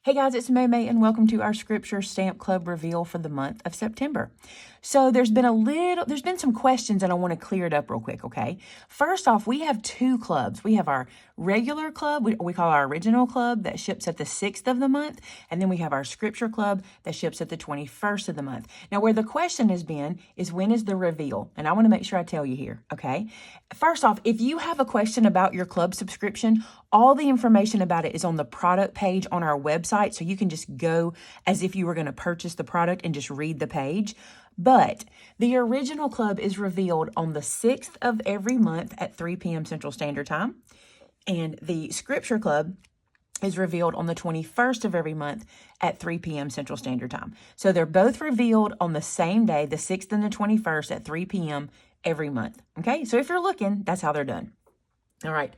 Hey guys, it's Maymay and welcome to our Scripture Stamp Club reveal for the month of September. So there's been some questions and I want to clear it up real quick, okay? First off, we have two clubs. We have our regular club, we call our original club, that ships at the 6th of the month, and then we have our Scripture club that ships at the 21st of the month. Now, where the question has been is when is the reveal? And I want to make sure I tell you here, okay? First off, if you have a question about your club subscription, all the information about it is on the product page on our website, so you can just go as if you were going to purchase the product and just read the page. But the original club is revealed on the 6th of every month at 3 p.m. Central Standard Time. And the Scripture Club is revealed on the 21st of every month at 3 p.m. Central Standard Time. So they're both revealed on the same day, the 6th and the 21st at 3 p.m. every month. Okay, so if you're looking, that's how they're done. All right.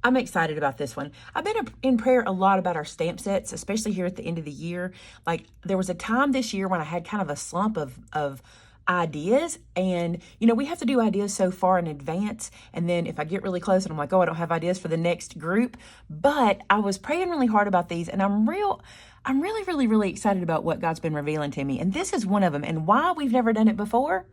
I'm excited about this one. I've been in prayer a lot about our stamp sets, especially here at the end of the year. Like, there was a time this year when I had kind of a slump of ideas, and we have to do ideas so far in advance, and then if I get really close and I'm like, oh, I don't have ideas for the next group. But I was praying really hard about these, and I'm really excited about what God's been revealing to me, and this is one of them. And why we've never done it before,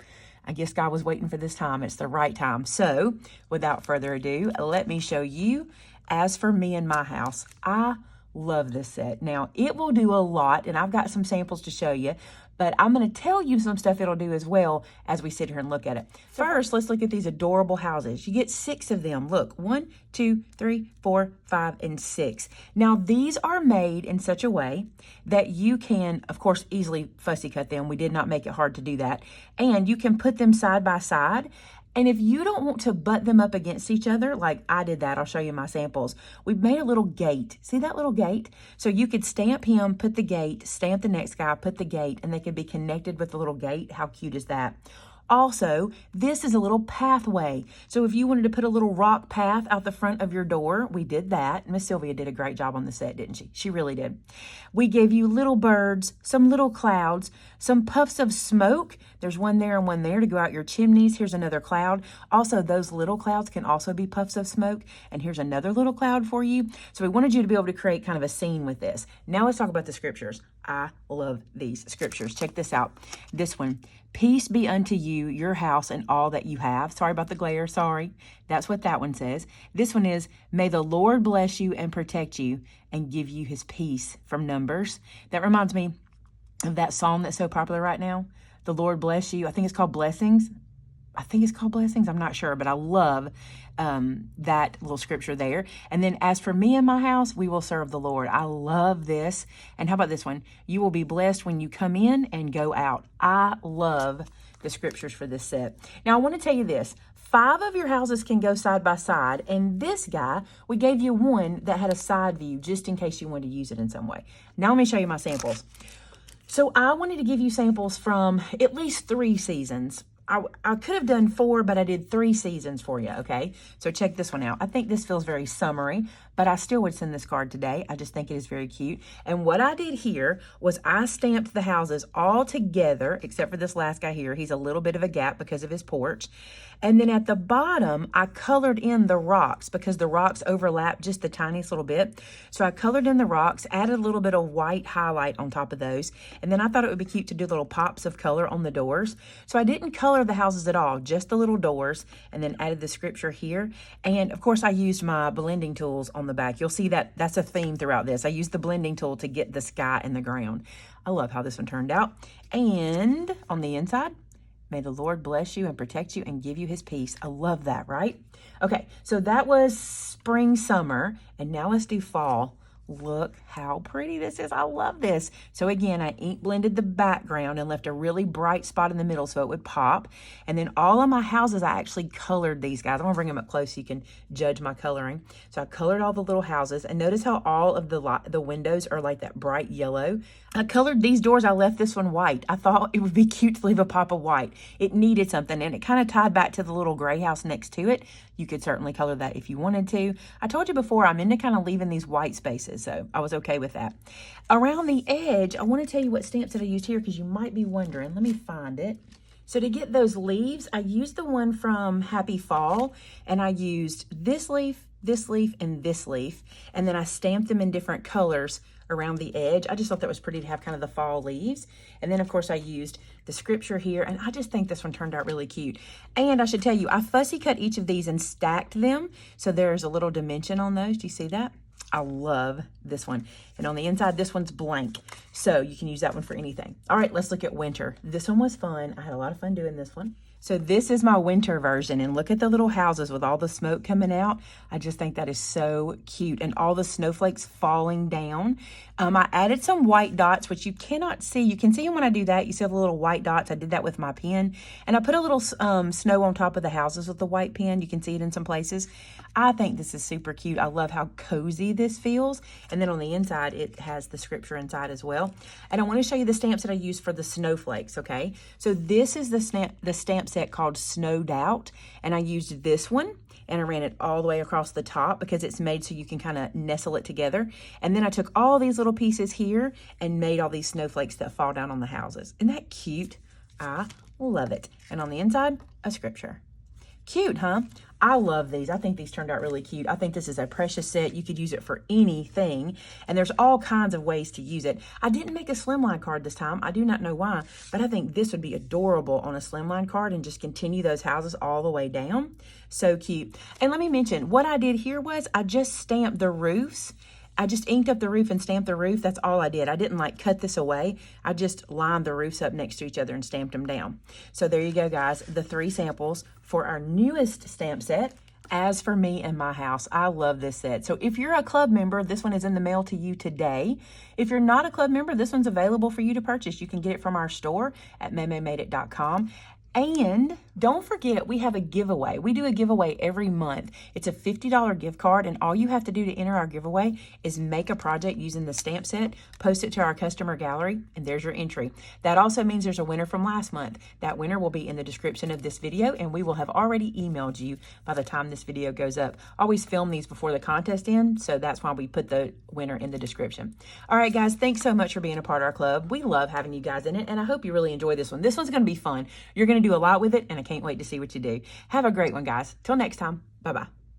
I guess God was waiting for this time. It's the right time. So without further ado, let me show you. As for me and my house, I love this set. Now, it will do a lot, and I've got some samples to show you, but I'm going to tell you some stuff it'll do as well as we sit here and look at it. First, let's look at these adorable houses. You get 6 of them. Look, 1, 2, 3, 4, 5, and 6. Now, these are made in such a way that you can, of course, easily fussy cut them. We did not make it hard to do that. And you can put them side by side. And if you don't want to butt them up against each other, like I did that, I'll show you my samples. We've made a little gate. See that little gate? So you could stamp him, put the gate, stamp the next guy, put the gate, and they could be connected with the little gate. How cute is that? Also, this is a little pathway. So if you wanted to put a little rock path out the front of your door, we did that. Miss Sylvia did a great job on the set, didn't she? She really did. We gave you little birds, some little clouds, some puffs of smoke. There's one there and one there to go out your chimneys. Here's another cloud. Also, those little clouds can also be puffs of smoke. And here's another little cloud for you. So we wanted you to be able to create kind of a scene with this. Now let's talk about the scriptures. I love these scriptures. Check this out. This one. Peace be unto you, your house, and all that you have. Sorry about the glare, sorry. That's what that one says. This one is, may the Lord bless you and protect you and give you his peace, from Numbers. That reminds me of that song that's so popular right now. The Lord bless you. I think it's called Blessings. I'm not sure, but I love that little scripture there. And then, as for me and my house, we will serve the Lord. I love this. And how about this one? You will be blessed when you come in and go out. I love the scriptures for this set. Now, I want to tell you this. 5 of your houses can go side by side, and this guy, we gave you one that had a side view just in case you wanted to use it in some way. Now, let me show you my samples. So I wanted to give you samples from at least 3 seasons. I could have done 4, but I did 3 seasons for you, okay? So check this one out. I think this feels very summery, but I still would send this card today. I just think it is very cute. And what I did here was I stamped the houses all together, except for this last guy here. He's a little bit of a gap because of his porch. And then at the bottom, I colored in the rocks because the rocks overlap just the tiniest little bit. So I colored in the rocks, added a little bit of white highlight on top of those. And then I thought it would be cute to do little pops of color on the doors. So I didn't color the houses at all, just the little doors, and then added the scripture here. And of course, I used my blending tools on the back. You'll see that that's a theme throughout this. I used the blending tool to get the sky and the ground. I love how this one turned out. And on the inside, may the Lord bless you and protect you and give you his peace. I love that, right? Okay, so that was spring, summer, and now let's do fall. Look how pretty this is. I love this. So again, I ink blended the background and left a really bright spot in the middle so it would pop. And then all of my houses, I actually colored these guys. I'm gonna bring them up close so you can judge my coloring. So I colored all the little houses, and notice how all of the windows are like that bright yellow. I colored these doors. I left this one white. I thought it would be cute to leave a pop of white. It needed something, and it kind of tied back to the little gray house next to it. You could certainly color that if you wanted to. I told you before, I'm into kind of leaving these white spaces, so I was okay with that. Around the edge, I want to tell you what stamps that I used here because you might be wondering. Let me find it. So to get those leaves, I used the one from Happy Fall, and I used this leaf, this leaf, and this leaf. And then I stamped them in different colors around the edge. I just thought that was pretty to have kind of the fall leaves. And then of course I used the scripture here, and I just think this one turned out really cute. And I should tell you, I fussy cut each of these and stacked them, so there's a little dimension on those. Do you see that? I love this one. And on the inside, this one's blank, so you can use that one for anything. All right, let's look at winter. This one was fun. I had a lot of fun doing this one. So this is my winter version, and look at the little houses with all the smoke coming out. I just think that is so cute, and all the snowflakes falling down. I added some white dots, which you cannot see. You can see them when I do that. You see the little white dots. I did that with my pen, and I put a little snow on top of the houses with the white pen. You can see it in some places. I think this is super cute. I love how cozy this feels. And then on the inside, it has the scripture inside as well. And I want to show you the stamps that I used for the snowflakes, okay? So this is the stamp set called Snowed Out, and I used this one, and I ran it all the way across the top because it's made so you can kind of nestle it together. And then I took all these little pieces here and made all these snowflakes that fall down on the houses. Isn't that cute? I love it. And on the inside, a scripture. Cute, huh? I love these. I think these turned out really cute. I think this is a precious set. You could use it for anything, and there's all kinds of ways to use it. I didn't make a slimline card this time. I do not know why, but I think this would be adorable on a slimline card and just continue those houses all the way down. So cute. And let me mention, what I did here was I just stamped the roofs. I just inked up the roof and stamped the roof. That's all I did. I didn't like cut this away. I just lined the roofs up next to each other and stamped them down. So there you go, guys. The 3 samples for our newest stamp set, As for Me and My House. I love this set. So if you're a club member, this one is in the mail to you today. If you're not a club member, this one's available for you to purchase. You can get it from our store at maymaymadeit.com. And don't forget, we have a giveaway. We do a giveaway every month. It's a $50 gift card, and all you have to do to enter our giveaway is make a project using the stamp set, post it to our customer gallery, and there's your entry. That also means there's a winner from last month. That winner will be in the description of this video, and we will have already emailed you by the time this video goes up. Always film these before the contest ends, so that's why we put the winner in the description. All right, guys, thanks so much for being a part of our club. We love having you guys in it, and I hope you really enjoy this one. This one's going to be fun. You're going to do a lot with it, and I can't wait to see what you do. Have a great one, guys. Till next time. Bye-bye.